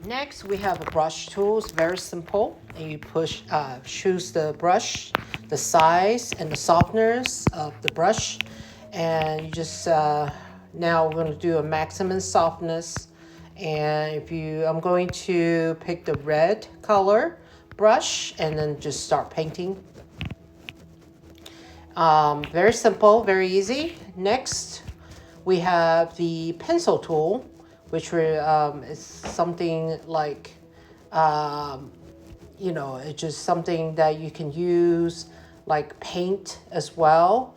Next, we have a brush tool. It's very simple. And you choose the brush, the size, and the softness of the brush. And you just, now we're going to do a maximum softness. And I'm going to pick the red color brush and then just start painting. Very simple, very easy. Next, we have the pencil tool, which is something like, it's just something that you can use like paint as well.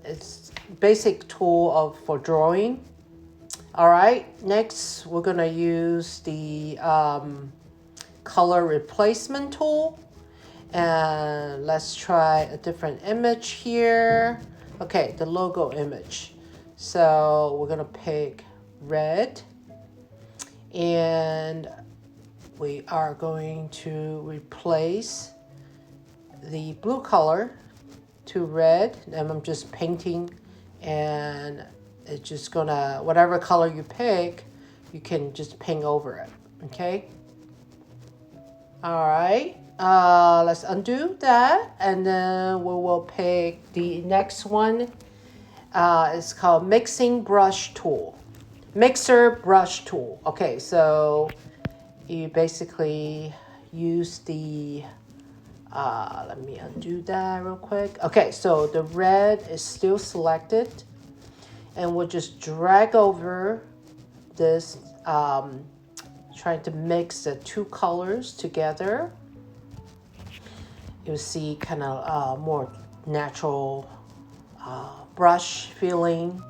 It's basic tool for drawing. All right, next we're gonna use the color replacement tool. And let's try a different image here. Okay, the logo image. So we're gonna pick red, and we are going to replace the blue color to red, and I'm just painting, and it's just gonna, whatever color you pick, you can just paint over it. Okay, all right, let's undo that, and then we will pick the next one. It's called mixer brush tool. Okay, so you basically use the, let me undo that real quick. Okay, so the red is still selected, and we'll just drag over this, trying to mix the two colors together. You'll see kind of more natural brush feeling.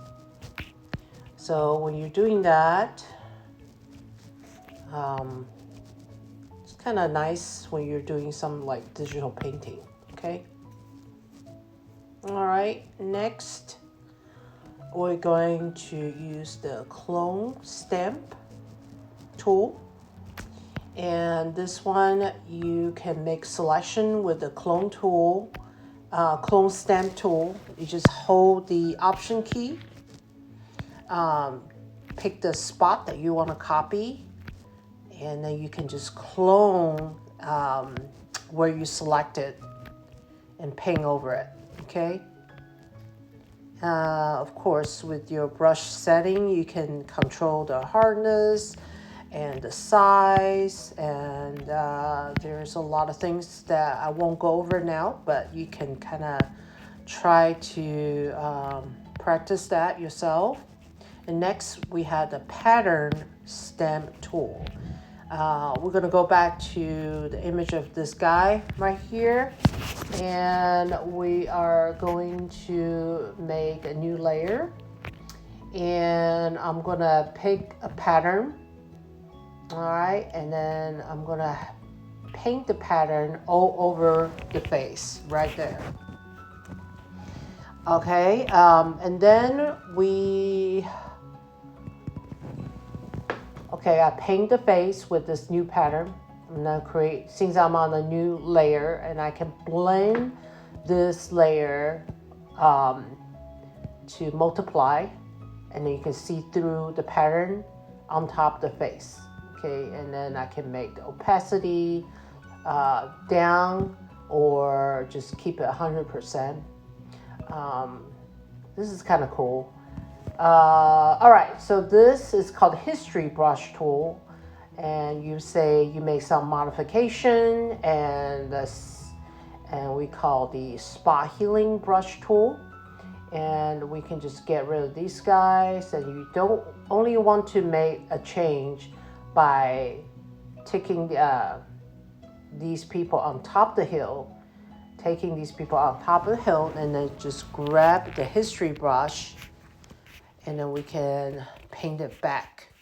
So when you're doing that, it's kind of nice when you're doing some like digital painting. Okay. All right. Next, we're going to use the clone stamp tool. And this one, you can make selection with the clone tool, clone stamp tool. You just hold the option key, pick the spot that you want to copy, and then you can just clone where you selected and paint over it. Okay. Of course, with your brush setting, you can control the hardness and the size, and there's a lot of things that I won't go over now, but you can kind of try to practice that yourself. And next, we have the pattern stamp tool. We're going to go back to the image of this guy right here, and we are going to make a new layer, and I'm going to pick a pattern. All right, and then I'm going to paint the pattern all over the face right there. Okay, and then I paint the face with this new pattern. I'm gonna create, since I'm on a new layer, and I can blend this layer to multiply, and then you can see through the pattern on top of the face. Okay, and then I can make the opacity down, or just keep it 100%. This is kind of cool. All right, so this is called History Brush Tool, and you make some modification, and we call the Spot Healing Brush Tool, and we can just get rid of these guys, and you don't only want to make a change by taking these people on top of the hill, and then just grab the history brush, and then we can paint it back.